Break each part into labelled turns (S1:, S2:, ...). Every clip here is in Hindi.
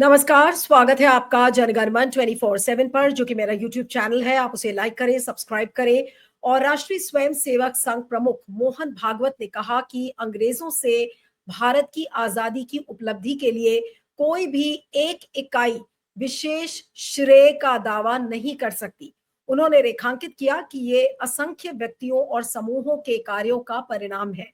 S1: नमस्कार, स्वागत है आपका जनगणमन 24/7 पर, जो कि मेरा यूट्यूब चैनल है। आप उसे लाइक करें, सब्सक्राइब करें। और राष्ट्रीय स्वयंसेवक संघ प्रमुख मोहन भागवत ने कहा कि अंग्रेजों से भारत की आजादी की उपलब्धि के लिए कोई भी एक इकाई विशेष श्रेय का दावा नहीं कर सकती। उन्होंने रेखांकित किया कि ये असंख्य व्यक्तियों और समूहों के कार्यों का परिणाम है।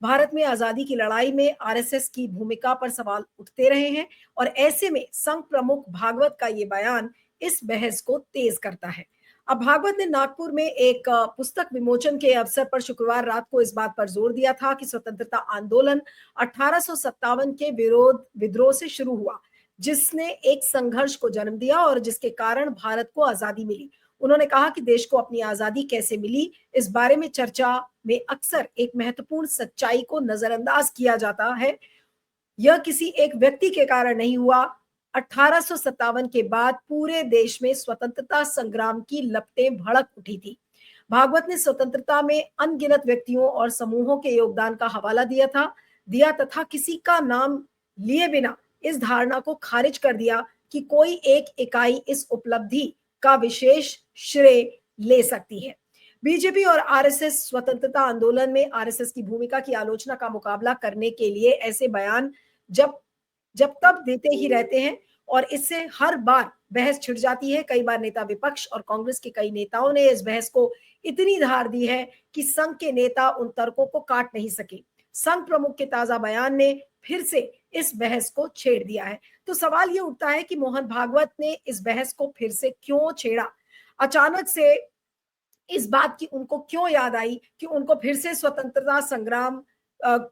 S1: भारत में आजादी की लड़ाई में आरएसएस की भूमिका पर सवाल उठते रहे हैं और ऐसे में संघ प्रमुख भागवत का ये बयान इस बहस को तेज करता है। अब भागवत ने नागपुर में एक पुस्तक विमोचन के अवसर पर शुक्रवार रात को इस बात पर जोर दिया था कि स्वतंत्रता आंदोलन 1857 के विद्रोह से शुरू हुआ, जिसने एक संघर्ष को जन्म दिया और जिसके कारण भारत को आजादी मिली। उन्होंने कहा कि देश को अपनी आजादी कैसे मिली, इस बारे में चर्चा में अक्सर एक महत्वपूर्ण सच्चाई को नजरअंदाज किया जाता है। यह किसी एक व्यक्ति के कारण नहीं हुआ। 1857 के बाद पूरे देश में स्वतंत्रता संग्राम की लपटें भड़क उठी थी। भागवत ने स्वतंत्रता में अनगिनत व्यक्तियों और समूहों के योगदान का हवाला दिया तथा किसी का नाम लिए बिना इस धारणा को खारिज कर दिया कि कोई एक इकाई इस उपलब्धि का विशेष श्रेय ले सकती है। बीजेपी और आरएसएस स्वतंत्रता आंदोलन में आरएसएस की भूमिका की आलोचना का मुकाबला करने के लिए ऐसे बयान जब तब देते ही रहते हैं और इससे हर बार बहस छिड़ जाती है। कई बार नेता विपक्ष और कांग्रेस के कई नेताओं ने इस बहस को इतनी धार दी है कि संघ के नेता उन तर्कों को काट नहीं सके। संघ प्रमुख के ताजा बयान ने फिर से इस बहस को छेड़ दिया है। तो सवाल ये उठता है कि मोहन भागवत ने इस बहस को फिर से क्यों छेड़ा? अचानक से इस बात की उनको क्यों याद आई कि उनको फिर से स्वतंत्रता संग्राम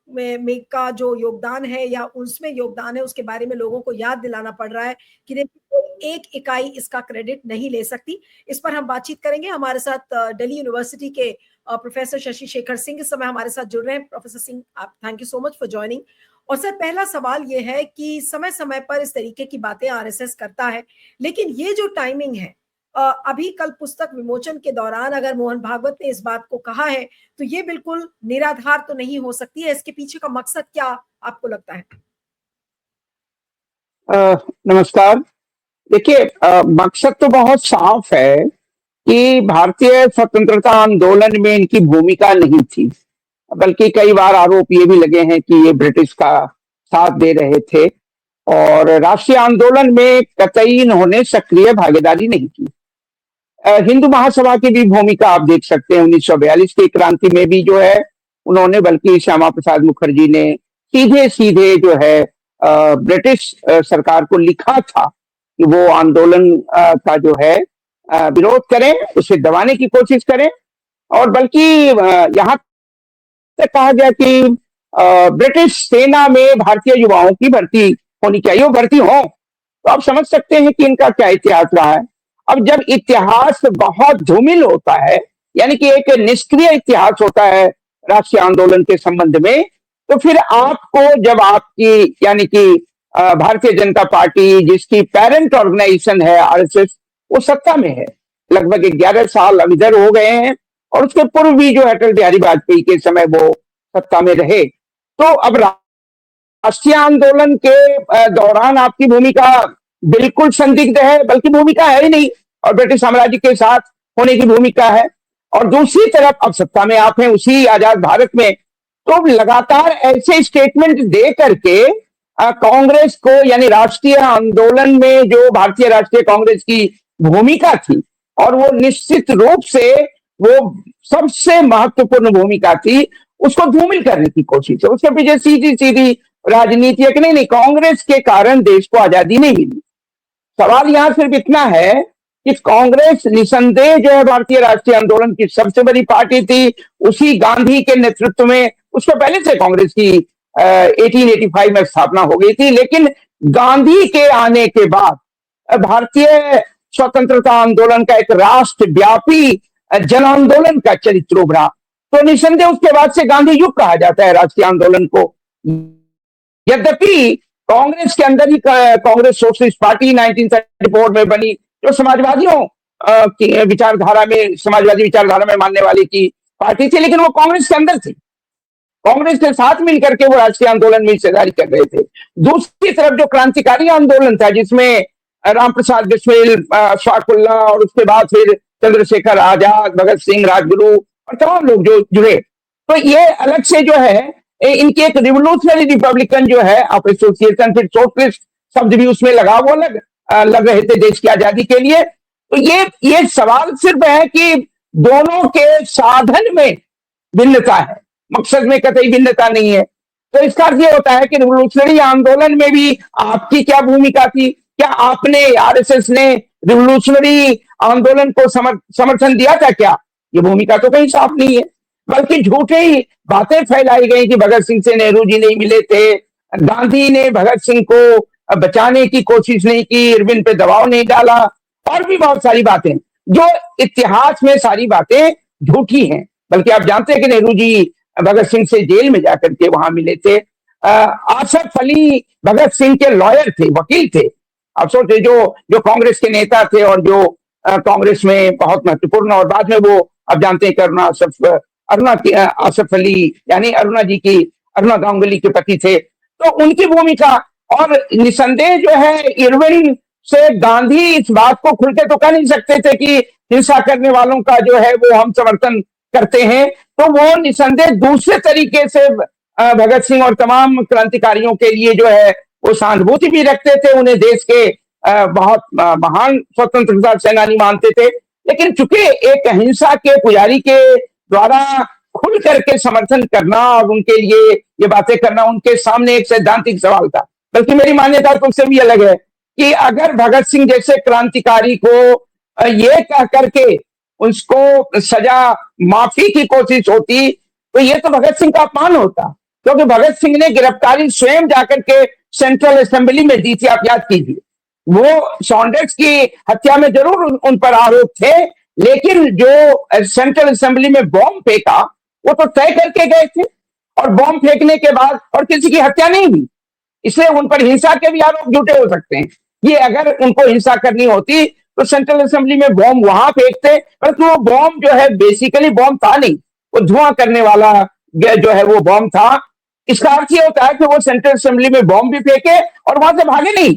S1: में का जो योगदान है या उसमें योगदान है, उसके बारे में लोगों को याद दिलाना पड़ रहा है कि देखिए एक इकाई इसका क्रेडिट नहीं ले सकती। इस पर हम बातचीत करेंगे। हमारे साथ दिल्ली यूनिवर्सिटी के प्रोफेसर शशि शेखर सिंह इस समय हमारे साथ जुड़ रहे हैं। प्रोफेसर सिंह, आप thank you so much for joining. और सर, पहला सवाल ये है कि समय समय पर इस तरीके की बातें आरएसएस करता है, लेकिन ये जो टाइमिंग है, अभी कल पुस्तक विमोचन के दौरान अगर मोहन भागवत ने इस बात को कहा है तो ये बिल्कुल निराधार तो नहीं हो सकती है। इसके पीछे का मकसद क्या आपको लगता है?
S2: नमस्कार। देखिए, मकसद तो बहुत साफ है कि भारतीय स्वतंत्रता आंदोलन में इनकी भूमिका नहीं थी, बल्कि कई बार आरोप ये भी लगे हैं कि ये ब्रिटिश का साथ दे रहे थे और राष्ट्रीय आंदोलन में कतई इन्होंने सक्रिय भागीदारी नहीं की। हिंदू महासभा की भी भूमिका आप देख सकते हैं। 1942 की क्रांति में भी जो है उन्होंने, बल्कि श्यामा प्रसाद मुखर्जी ने सीधे सीधे जो है ब्रिटिश सरकार को लिखा था कि वो आंदोलन का जो है विरोध करें, उसे दबाने की कोशिश करें। और बल्कि यहाँ तक कहा गया कि ब्रिटिश सेना में भारतीय युवाओं की भर्ती होनी चाहिए, वो भर्ती हो। तो आप समझ सकते हैं कि इनका क्या इतिहास रहा है। अब जब इतिहास बहुत धूमिल होता है, यानी कि एक निष्क्रिय इतिहास होता है राष्ट्रीय आंदोलन के संबंध में, तो फिर आपको जब आपकी यानी कि भारतीय जनता पार्टी, जिसकी पेरेंट ऑर्गेनाइजेशन है आरएसएस, वो सत्ता में है, लगभग 11 साल अब इधर हो गए हैं, और उसके पूर्व भी जो अटल बिहारी वाजपेयी के समय वो सत्ता में रहे। तो अब राष्ट्रीय आंदोलन के दौरान आपकी भूमिका बिल्कुल संदिग्ध है, बल्कि भूमिका है ही नहीं, और ब्रिटिश साम्राज्य के साथ होने की भूमिका है। और दूसरी तरफ अब सत्ता में आप हैं उसी आजाद भारत में, तो लगातार ऐसे स्टेटमेंट दे करके कांग्रेस को, यानी राष्ट्रीय आंदोलन में जो भारतीय राष्ट्रीय कांग्रेस की भूमिका थी, और वो निश्चित रूप से वो सबसे महत्वपूर्ण भूमिका थी, उसको धूमिल करने की कोशिश है। उसके पीछे सीधी सीधी राजनीति है कि नहीं, कांग्रेस के कारण देश को आजादी नहीं मिली। सवाल यहां सिर्फ इतना है कि कांग्रेस निसंदेह जो है भारतीय राष्ट्रीय आंदोलन की सबसे बड़ी पार्टी थी। उसी गांधी के नेतृत्व में, उसको पहले से कांग्रेस की 1885 में स्थापना हो गई थी, लेकिन गांधी के आने के बाद भारतीय स्वतंत्रता आंदोलन का एक राष्ट्रव्यापी जन आंदोलन का चरित्र उभरा। तो निसंदेह उसके बाद से गांधी युग कहा जाता है राष्ट्रीय आंदोलन को। यद्यपि कांग्रेस के अंदर ही कांग्रेस सोशलिस्ट पार्टी 1934 में बनी, जो समाजवादियों की विचारधारा में, समाजवादी विचारधारा में मानने वाली की पार्टी थी, लेकिन वो कांग्रेस के अंदर थी। कांग्रेस के साथ मिलकर के वो राष्ट्रीय आंदोलन में हिस्सेदारी कर रहे थे। दूसरी तरफ जो क्रांतिकारी आंदोलन था जिसमें रामप्रसाद बिस्मिल, अशफाकुल्लाह और उसके बाद फिर चंद्रशेखर आजाद, भगत सिंह, राजगुरु और तमाम लोग जो जुड़े, तो ये अलग से जो है इनकी एक रिवोल्यूशनरी रिपब्लिकन जो है आप एसोसिएशन, फिर सोशलिस्ट शब्द भी उसमें लगा, वो लग रहे थे देश की आजादी के लिए। तो ये सवाल सिर्फ है कि दोनों के साधन में भिन्नता है, मकसद में कतई भिन्नता नहीं है। तो इसका अर्थ ये होता है कि रिवोल्यूशनरी आंदोलन में भी आपकी क्या भूमिका थी? क्या आपने, आरएसएस ने रिवोल्यूशनरी आंदोलन को समर्थन दिया था क्या? ये भूमिका तो कहीं साफ नहीं है, बल्कि झूठे ही बातें फैलाई गई कि भगत सिंह से नेहरू जी नहीं मिले थे, गांधी ने भगत सिंह को बचाने की कोशिश नहीं की, इरविन पे दबाव नहीं डाला, और भी बहुत सारी बातें जो इतिहास में सारी बातें झूठी हैं। बल्कि आप जानते हैं कि नेहरू जी भगत सिंह से जेल में जाकर के वहां मिले थे। आसफ अली भगत सिंह के लॉयर थे, वकील थे। आप सोचे जो कांग्रेस के नेता थे और जो कांग्रेस में बहुत महत्वपूर्ण, और बाद में वो आप जानते हैं कि आसफ अली यानी अरुणा गांगुली के पति थे। तो उनकी भूमिका, और निसंदेह जो है इरविन से गांधी इस बात को खुल के तो कह नहीं सकते थे कि हिंसा करने वालों का जो है वो हम समर्थन करते हैं, तो वो निसंदेह दूसरे तरीके से भगत सिंह और तमाम क्रांतिकारियों के लिए जो है वो सहानुभूति भी रखते थे, उन्हें देश के बहुत महान स्वतंत्रता सेनानी मानते थे। लेकिन चूंकि एक अहिंसा के पुजारी के द्वारा खुल करके समर्थन करना और उनके लिए ये बातें करना उनके सामने एक सैद्धांतिक सवाल था। बल्कि मेरी मान्यता तो उससे भी अलग है कि अगर भगत सिंह जैसे क्रांतिकारी को ये कह करके उसको सजा माफी की कोशिश होती तो ये तो भगत सिंह का अपमान होता, क्योंकि भगत सिंह ने गिरफ्तारी स्वयं जाकर के सेंट्रल असेंबली में दी थी। आप याद कीजिए, वो सॉन्डर्स की हत्या में जरूर उन पर आरोप थे, लेकिन जो सेंट्रल असेंबली में बॉम्ब फेंका वो तो तय करके गए थे, और बॉम्ब फेंकने के बाद और किसी की हत्या नहीं हुई, इसलिए उन पर हिंसा के भी आरोप झूठे हो सकते हैं। ये अगर उनको हिंसा करनी होती तो सेंट्रल असेंबली में बॉम्ब वहां फेंकते, परंतु वो बॉम्ब जो है बेसिकली बॉम्ब था नहीं, वो धुआं करने वाला जो है वो बॉम्ब था। इसका अर्थ ये होता है कि वो सेंट्रल असेंबली में बॉम्ब भी फेंके और वहां से भागे नहीं।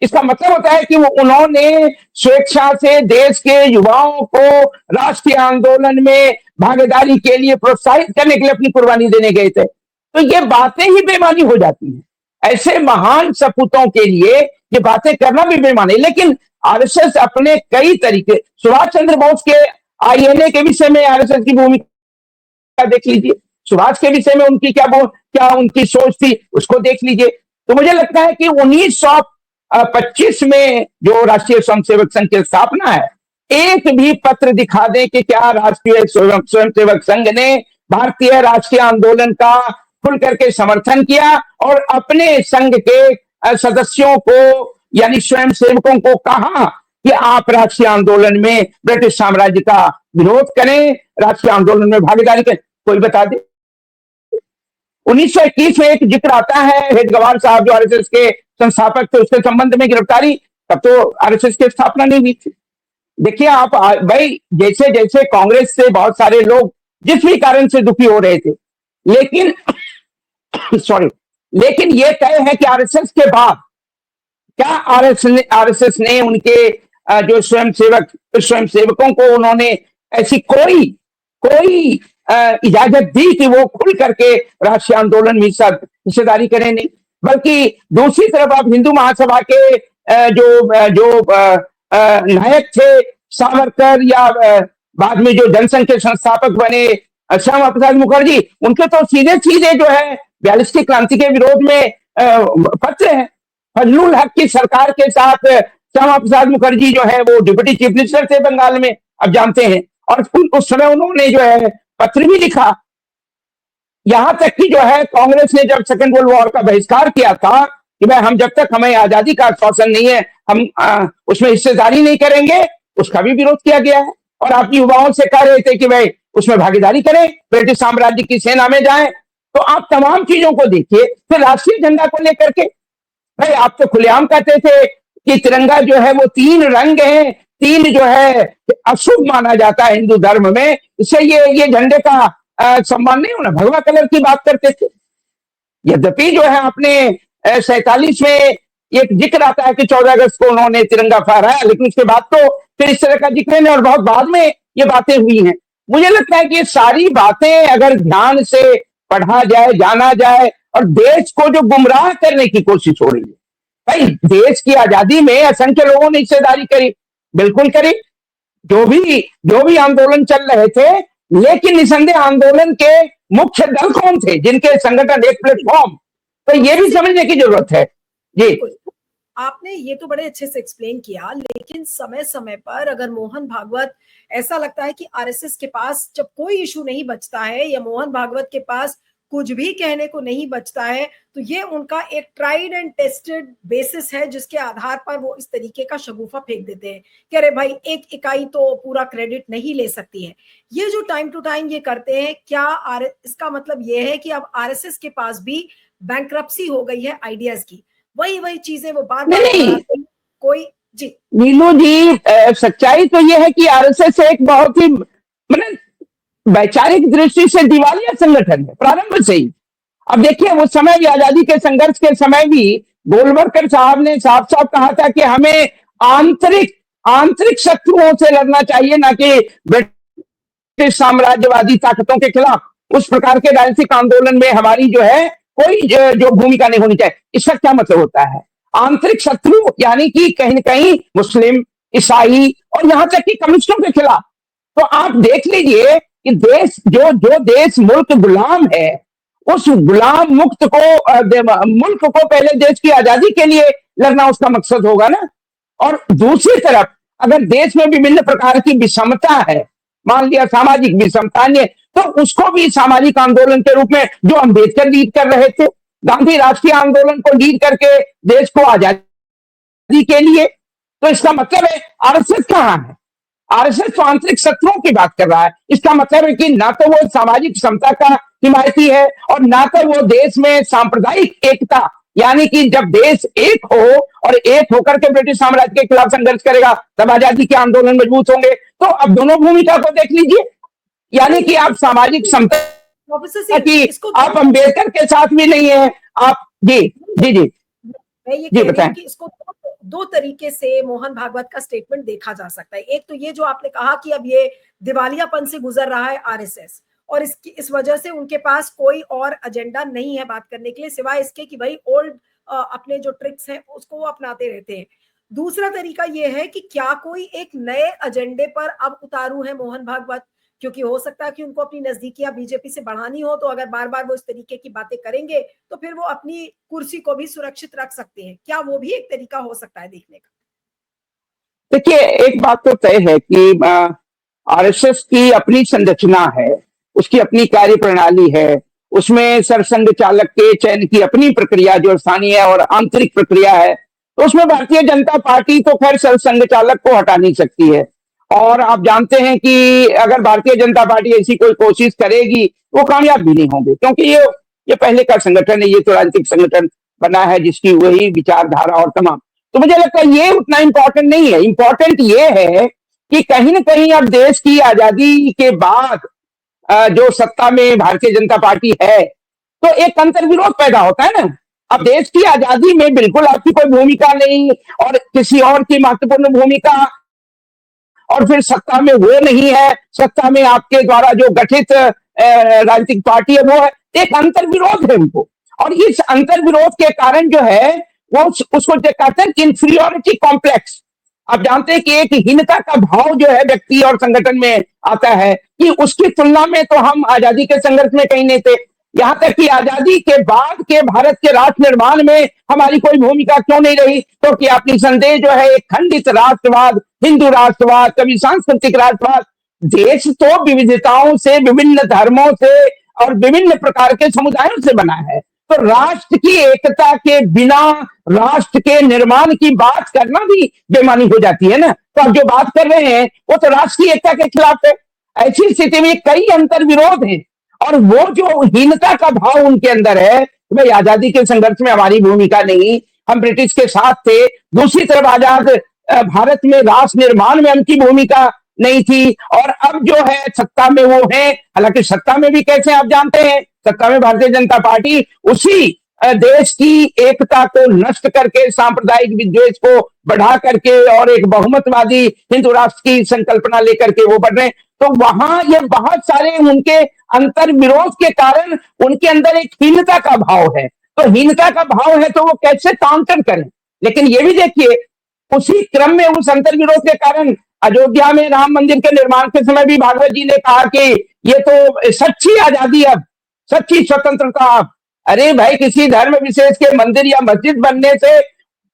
S2: इसका मतलब होता है कि वो उन्होंने स्वेच्छा से देश के युवाओं को राष्ट्रीय आंदोलन में भागीदारी के लिए प्रोत्साहित करने के लिए अपनी कुर्बानी देने गए थे। तो ये बातें ही बेईमानी हो जाती हैं। ऐसे महान सपूतों के लिए ये बातें करना भी बेईमानी। लेकिन आरएसएस अपने कई तरीके, सुभाष चंद्र बोस के आईएनए के विषय में आरएसएस की भूमिका देख लीजिए, सुभाष के विषय में उनकी क्या उनकी सोच थी उसको देख लीजिए। तो मुझे लगता है कि 1925 में जो राष्ट्रीय स्वयंसेवक संघ की स्थापना है, एक भी पत्र दिखा दें कि क्या राष्ट्रीय स्वयंसेवक संघ ने भारतीय राष्ट्रीय आंदोलन का खुल करके समर्थन किया और अपने संघ के सदस्यों को यानी स्वयंसेवकों को कहा कि आप राष्ट्रीय आंदोलन में ब्रिटिश साम्राज्य का विरोध करें, राष्ट्रीय आंदोलन में भागीदारी करें? कोई बता दे। 1921 में एक जिक्र आता है हेडगेवार साहब जो आरएसएस के संस्थापक थे, उसके संबंध में गिरफ्तारी, तब तो आरएसएस की स्थापना नहीं हुई थी। देखिए आप भाई, जैसे जैसे कांग्रेस से बहुत सारे लोग जिस भी कारण से दुखी हो रहे थे, लेकिन लेकिन ये तय है कि आरएसएस के बाद क्या आरएसएस ने उनके जो स्वयंसेवकों को उन्होंने ऐसी कोई इजाजत दी कि वो खुल करके राष्ट्रीय आंदोलन में हिस्सेदारी करें? नहीं। बल्कि दूसरी तरफ आप हिंदू महासभा के जो नायक थे सावरकर, या बाद में जो जनसंघ के संस्थापक बने श्यामा प्रसाद मुखर्जी, उनके तो सीधे जो है 42 की क्रांति के विरोध में पत्र है। फजलुल हक की सरकार के साथ श्यामा प्रसाद मुखर्जी जो है वो डिप्टी चीफ मिनिस्टर थे बंगाल में, आप जानते हैं, और उस समय उन्होंने जो है पत्र भी लिखा। यहां तक कि जो है कांग्रेस ने जब सेकेंड वर्ल्ड वॉर का बहिष्कार किया था कि भाई हम जब तक हमें आजादी का आश्वासन नहीं है हम उसमें हिस्सेदारी नहीं करेंगे, उसका भी विरोध किया गया है। और आप युवाओं से कह रहे थे कि भाई उसमें भागीदारी करें, ब्रिटिश साम्राज्य की सेना में जाएं। तो आप तमाम चीजों को देखिए। फिर राष्ट्रीय झंडा को लेकर के भाई आप तो खुलेआम कहते थे कि तिरंगा जो है वो 3 रंग हैं, 3 जो है अशुभ माना जाता है हिंदू धर्म में, इससे ये झंडे का सम्मान नहीं होना, भगवा कलर की बात करते थे। यद्यपि जो है आपने 47 में एक जिक्र आता है कि 14 अगस्त को उन्होंने तिरंगा फहराया, लेकिन उसके बाद तो फिर इस तरह का जिक्र नहीं, और बहुत बाद में ये बातें हुई हैं। मुझे लगता है कि ये सारी बातें अगर ध्यान से पढ़ा जाए, जाना जाए, और देश को जो गुमराह करने की कोशिश हो रही है, भाई देश की आजादी में असंख्य लोगों ने हिस्सेदारी करी, बिल्कुल करी, जो भी आंदोलन चल रहे थे, लेकिन निसंदेह आंदोलन के मुख्य दल कौन थे, जिनके संगठन एक प्लेटफॉर्म, तो ये भी समझने की जरूरत है। जी,
S1: आपने ये तो बड़े अच्छे से एक्सप्लेन किया, लेकिन समय समय पर अगर मोहन भागवत, ऐसा लगता है कि आरएसएस के पास जब कोई इशू नहीं बचता है या मोहन भागवत के पास कुछ भी कहने को नहीं बचता है, तो ये उनका एक ट्राइड एंड टेस्टेड बेसिस है जिसके आधार पर वो इस तरीके का शगुफा फेंक देते हैं कि अरे भाई एक इकाई तो पूरा क्रेडिट नहीं ले सकती है। ये जो टाइम टू टाइम ये करते हैं, क्या इसका मतलब ये है कि अब आरएसएस के पास भी बैंक्रप्सी हो गई है आइडियाज की? वही चीजें वो बार बार
S2: नहीं
S1: कोई जी
S2: नीलू जी, सच्चाई तो यह है कि आरएसएस एक बहुत ही मतलब वैचारिक दृष्टि से दिवालिया संगठन है प्रारंभ से ही। अब देखिए उस समय भी, आजादी के संघर्ष के समय भी, गोलवलकर साहब ने साफ साफ कहा था कि हमें आंतरिक आंतरिक शत्रुओं से लड़ना चाहिए, ना कि ब्रिटिश साम्राज्यवादी ताकतों के खिलाफ। उस प्रकार के राजनीतिक आंदोलन में हमारी जो है कोई जो भूमिका नहीं होनी चाहिए। इसका क्या मतलब होता है? आंतरिक शत्रु यानी कि कहीं न कहीं मुस्लिम, ईसाई और यहां तक कि कम्युनिस्टों के खिलाफ। तो आप देख लीजिए कि देश जो देश मुल्क गुलाम है, उस गुलाम मुक्त को मुल्क को पहले देश की आजादी के लिए लड़ना उसका मकसद होगा ना। और दूसरी तरफ अगर देश में विभिन्न प्रकार की विषमता है, मान लिया सामाजिक विषमता ने, तो उसको भी सामाजिक आंदोलन के रूप में जो अंबेडकर लीड कर रहे थे, गांधी राष्ट्रीय आंदोलन को लीड करके देश को आजादी के लिए, तो इसका मतलब है आरएसएस कहां है? आरएसएस तो आंतरिक शत्रुओं की बात कर रहा है। इसका मतलब है कि ना तो वो सामाजिक समता का हिमायती है और ना तो वो देश में सांप्रदायिक एकता, यानी कि जब देश एक हो और एक होकर के ब्रिटिश साम्राज्य के खिलाफ संघर्ष करेगा तब आजादी के आंदोलन मजबूत होंगे। तो अब दोनों भूमिका को देख लीजिए, यानी कि आप सामाजिक समता की, आप अंबेडकर के साथ भी नहीं है आप। जी जी जी
S1: मैं ये कह रही हूं कि इसको दो तरीके से मोहन भागवत का स्टेटमेंट देखा जा सकता है। एक तो ये जो आपने कहा कि अब ये दिवालियापन से गुजर रहा है आरएसएस, और इस वजह से उनके पास कोई और एजेंडा नहीं है बात करने के लिए, सिवाय इसके कि भाई ओल्ड अपने जो ट्रिक्स हैं उसको वो अपनाते रहते हैं। दूसरा तरीका ये है कि क्या कोई एक नए एजेंडे पर अब उतारू है मोहन भागवत, क्योंकि हो सकता है कि उनको अपनी नजदीकियां बीजेपी से बढ़ानी हो, तो अगर बार बार वो इस तरीके की बातें करेंगे तो फिर वो अपनी कुर्सी को भी सुरक्षित रख सकते हैं। क्या वो भी एक तरीका हो सकता है देखने का?
S2: देखिए एक बात तो तय है कि आरएसएस की अपनी संरचना है, उसकी अपनी कार्य प्रणाली है, उसमें सरसंघ चालक के चयन की अपनी प्रक्रिया जो स्थानीय और आंतरिक प्रक्रिया है। तो उसमें भारतीय जनता पार्टी तो खैर सरसंघ चालक को हटा नहीं सकती है। और आप जानते हैं कि अगर भारतीय जनता पार्टी ऐसी कोई कोशिश करेगी वो कामयाब भी नहीं होंगे, क्योंकि ये पहले का संगठन है, ये तो राजनीतिक संगठन बना है जिसकी वही विचारधारा और तमाम। तो मुझे लगता है ये उतना इंपॉर्टेंट नहीं है। इंपॉर्टेंट ये है कि कहीं ना कहीं अब देश की आजादी के बाद जो सत्ता में भारतीय जनता पार्टी है, तो एक अंतर्विरोध पैदा होता है ना। अब देश की आजादी में बिल्कुल आपकी कोई भूमिका नहीं और किसी और की महत्वपूर्ण भूमिका, और फिर सत्ता में वो नहीं है, सत्ता में आपके द्वारा जो गठित राजनीतिक पार्टी है वो है, एक अंतर्विरोध है उनको। और इस अंतर्विरोध के कारण जो है वो उसको कहते हैं इंफीरियोरिटी कॉम्प्लेक्स। आप जानते हैं कि एक हीनता का भाव जो है व्यक्ति और संगठन में आता है कि उसकी तुलना में तो हम आजादी के संघर्ष में कहीं नहीं थे, यहां तक कि आजादी के बाद के भारत के राष्ट्र निर्माण में हमारी कोई भूमिका क्यों नहीं रही। तो कि अपनी संदेह जो है एक खंडित राष्ट्रवाद, हिंदू राष्ट्रवाद, कभी सांस्कृतिक राष्ट्रवाद, देश तो विविधताओं से, विभिन्न धर्मों से और विभिन्न प्रकार के समुदायों से बना है। तो राष्ट्र की एकता के बिना राष्ट्र के निर्माण की बात करना भी बेमानी हो जाती है ना। तो अब जो बात कर रहे हैं वो तो राष्ट्र की एकता के खिलाफ है। ऐसी स्थिति में कई अंतर्विरोध हैं और वो जो हीनता का भाव उनके अंदर है, भाई आजादी के संघर्ष में हमारी भूमिका नहीं, हम ब्रिटिश के साथ थे, दूसरी तरफ आजाद भारत में राष्ट्र निर्माण में उनकी भूमिका नहीं थी, और अब जो है सत्ता में वो है। हालांकि सत्ता में भी कैसे आप जानते हैं, सत्ता में भारतीय जनता पार्टी उसी देश की एकता को नष्ट करके, सांप्रदायिक विद्वेष को बढ़ा करके और एक बहुमतवादी हिंदू राष्ट्र की संकल्पना लेकर के वो बढ़ रहे हैं। तो वहां ये बहुत सारे उनके अंतर विरोध के कारण उनके अंदर एक हीनता का भाव है। तो हीनता का भाव है तो वो कैसे काउंटर करें। लेकिन ये भी देखिए, उसी क्रम में उस अंतर विरोध के कारण अयोध्या में राम मंदिर के निर्माण के समय भी भागवत जी ने कहा कि ये तो सच्ची आजादी, अब सच्ची स्वतंत्रता। अब अरे भाई, किसी धर्म विशेष के मंदिर या मस्जिद बनने से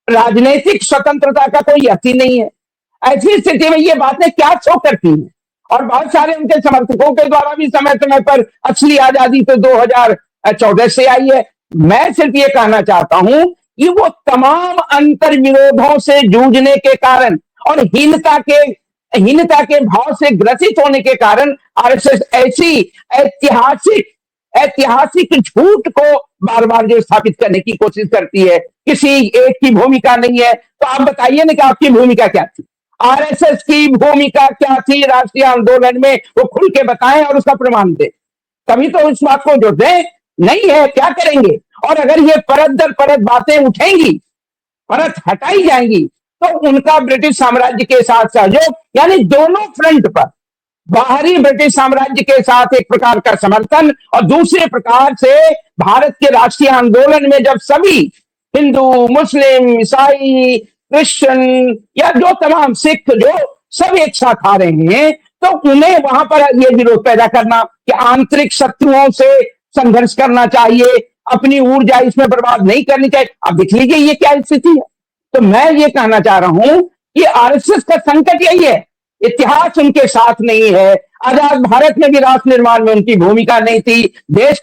S2: राजनीतिक स्वतंत्रता का कोई अर्थ ही नहीं है। ऐसी स्थिति में ये बातें क्या शो करती हैं। और बहुत सारे उनके समर्थकों के द्वारा भी समय समय पर असली आजादी तो 2014 से आई है। मैं सिर्फ ये कहना चाहता हूं कि वो तमाम अंतर विरोधों से जूझने के कारण और हीनता के भाव से ग्रसित होने के कारण आरएसएस ऐसी ऐतिहासिक झूठ को बार बार जो स्थापित करने की कोशिश करती है। किसी एक की भूमिका नहीं है, तो आप बताइए ना कि आपकी भूमिका क्या थी, आरएसएस की भूमिका क्या थी राष्ट्रीय आंदोलन में, वो खुल के बताएं और उसका प्रमाण दें। तभी तो इस बात को जो दें, नहीं है क्या करेंगे। और अगर ये परत दर परत बातें उठेंगी, परत हटाई जाएंगी, तो उनका ब्रिटिश साम्राज्य के साथ सहयोग, यानी दोनों फ्रंट पर, बाहरी ब्रिटिश साम्राज्य के साथ एक प्रकार का समर्थन और दूसरे प्रकार से भारत के राष्ट्रीय आंदोलन में जब सभी हिंदू, मुस्लिम, ईसाई, क्रिश्चियन या जो तमाम सिख जो सब एक साथ आ रहे हैं, तो उन्हें वहां पर यह विरोध पैदा करना कि आंतरिक शत्रुओं से संघर्ष करना चाहिए, अपनी ऊर्जा इसमें बर्बाद नहीं करनी चाहिए। अब देख लीजिए ये क्या स्थिति है। तो मैं ये कहना चाह रहा हूं कि आरएसएस का संकट यही है, इतिहास उनके साथ नहीं है। आजाद भारत में भी राष्ट्र निर्माण में उनकी भूमिका नहीं थी। देश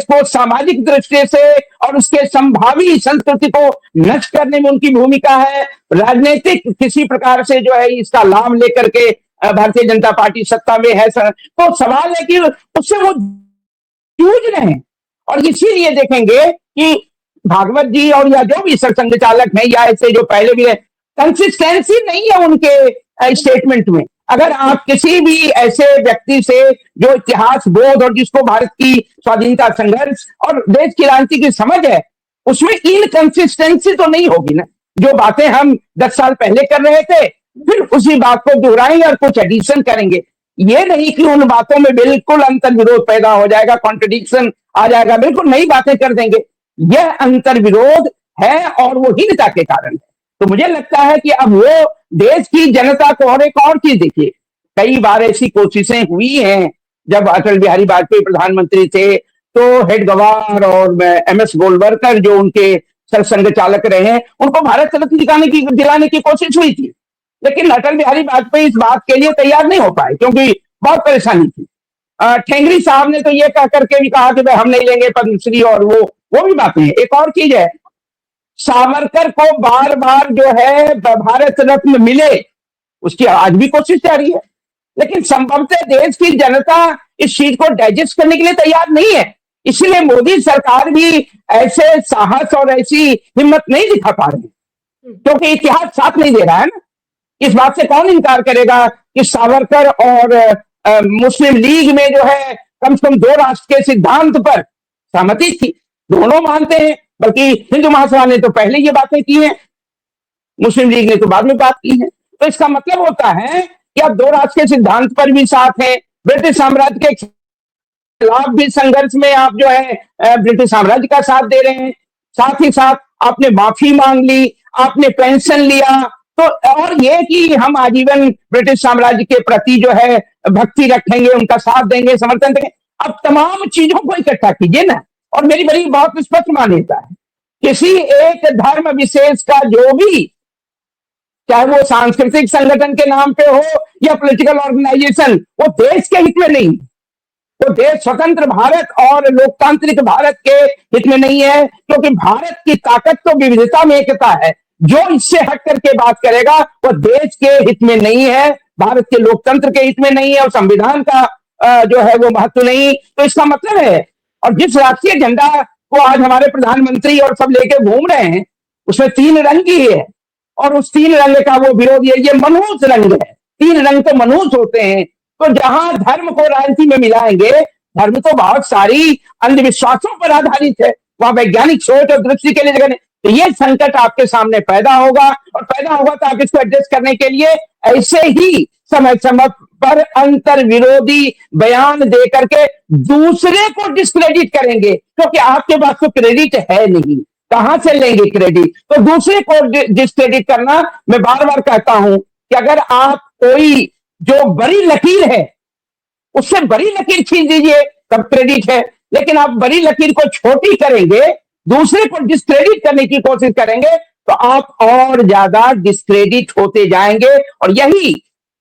S2: को सामाजिक दृष्टि से और उसके संभावी संस्कृति को नष्ट करने में उनकी भूमिका है। राजनीतिक किसी प्रकार से जो है इसका लाभ लेकर के भारतीय जनता पार्टी सत्ता में है, तो सवाल है कि उससे वो जूझ रहे हैं। और इसीलिए देखेंगे कि भागवत जी और या जो भी सरसंघ चालक है या ऐसे जो पहले भी है, कंसिस्टेंसी नहीं है उनके स्टेटमेंट में। अगर आप किसी भी ऐसे व्यक्ति से जो इतिहास बोध और जिसको भारत की स्वाधीनता संघर्ष और देश की राजनीति की समझ है, उसमें इनकंसिस्टेंसी तो नहीं होगी ना। जो बातें हम 10 साल पहले कर रहे थे, फिर उसी बात को दोहराएंगे और कुछ एडिशन करेंगे। ये नहीं कि उन बातों में बिल्कुल अंतर विरोध पैदा हो जाएगा, कॉन्ट्रडिक्शन आ जाएगा, बिल्कुल नई बातें कर देंगे। यह अंतर विरोध है और वो हीनता के कारण है। तो मुझे लगता है कि अब वो देश की जनता को, और एक और चीज देखिए, कई बार ऐसी कोशिशें हुई हैं, जब अटल बिहारी वाजपेयी प्रधानमंत्री थे तो हेड गवार और एमएस गोलवलकर जो उनके सरसंघ चालक रहे हैं, उनको भारत रत्न दिलाने की कोशिश हुई थी। लेकिन अटल बिहारी वाजपेयी इस बात के लिए तैयार नहीं हो पाए क्योंकि बहुत परेशानी थी। ठेंगरी साहब ने तो ये कह करके भी कहा कि भाई हम नहीं लेंगे पद्मश्री, और वो भी बात नहीं है। एक और चीज है, सावरकर को बार बार जो है भारत रत्न मिले, उसकी आज भी कोशिश जारी है। लेकिन संभवतः देश की जनता इस चीज को डाइजेस्ट करने के लिए तैयार नहीं है। इसलिए मोदी सरकार भी ऐसे साहस और ऐसी हिम्मत नहीं दिखा पा रही, क्योंकि इतिहास साथ नहीं दे रहा है ना। इस बात से कौन इनकार करेगा कि सावरकर और मुस्लिम लीग में जो है कम से कम 2 राष्ट्र के सिद्धांत पर सहमति थी, दोनों मानते हैं। बल्कि हिंदू महासभा ने तो पहले ये बातें की हैं, मुस्लिम लीग ने तो बाद में बात की है। तो इसका मतलब होता है कि आप 2 राष्ट्र के सिद्धांत पर भी साथ हैं, ब्रिटिश साम्राज्य के खिलाफ भी संघर्ष में आप जो है ब्रिटिश साम्राज्य का साथ दे रहे हैं। साथ ही साथ आपने माफी मांग ली, आपने पेंशन लिया, तो और ये कि हम आजीवन ब्रिटिश साम्राज्य के प्रति जो है भक्ति रखेंगे, उनका साथ देंगे, समर्थन देंगे। अब तमाम चीजों को इकट्ठा कीजिए ना। और मेरी बड़ी बहुत स्पष्ट मान्यता है, किसी एक धर्म विशेष का जो भी, चाहे वो सांस्कृतिक संगठन के नाम पे हो या पॉलिटिकल ऑर्गेनाइजेशन, वो देश के हित में नहीं, वो देश स्वतंत्र भारत और लोकतांत्रिक भारत के हित में नहीं है। क्योंकि भारत की ताकत तो विविधता में एकता है। जो इससे हट करके बात करेगा वो देश के हित में नहीं है, भारत के लोकतंत्र के हित में नहीं है, और संविधान का जो है वो महत्व नहीं। तो इसका मतलब है, और जिस राष्ट्रीय झंडा को आज हमारे प्रधानमंत्री और सब लेके घूम रहे हैं, उसमें 3 रंग ही है, और उस 3 रंग का वो विरोध ये मनहूस रंग है। तीन रंग तो मनुष्य होते हैं। तो जहां धर्म को राजनीति में मिलाएंगे, धर्म तो बहुत सारी अंधविश्वासों पर आधारित है, वहां वैज्ञानिक सोच और दृष्टि के लिए जगह नहीं। तो ये संकट आपके सामने पैदा होगा, और पैदा होगा तो आप इसको एडजस्ट करने के लिए ऐसे ही समय समय पर अंतर विरोधी बयान दे करके दूसरे को डिस्क्रेडिट करेंगे, क्योंकि आपके पास तो क्रेडिट है नहीं, कहां से लेंगे क्रेडिट? तो दूसरे को डिस्क्रेडिट करना, मैं बार बार कहता हूं कि अगर आप कोई जो बड़ी लकीर है उससे बड़ी लकीर खींच दीजिए तब क्रेडिट है, लेकिन आप बड़ी लकीर को छोटी करेंगे, दूसरे को डिस्क्रेडिट करने की कोशिश करेंगे, तो आप और ज्यादा डिस्क्रेडिट होते जाएंगे। और यही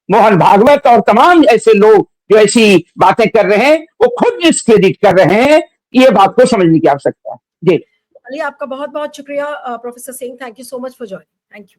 S2: मोहन भागवत और तमाम ऐसे लोग जो ऐसी बातें कर रहे हैं वो खुद डिस्क्रेडिट कर रहे हैं। ये बात को समझने की आवश्यकता है। जी
S1: चलिए, आपका बहुत बहुत शुक्रिया professor Singh, thank you so much for joining. Thank you.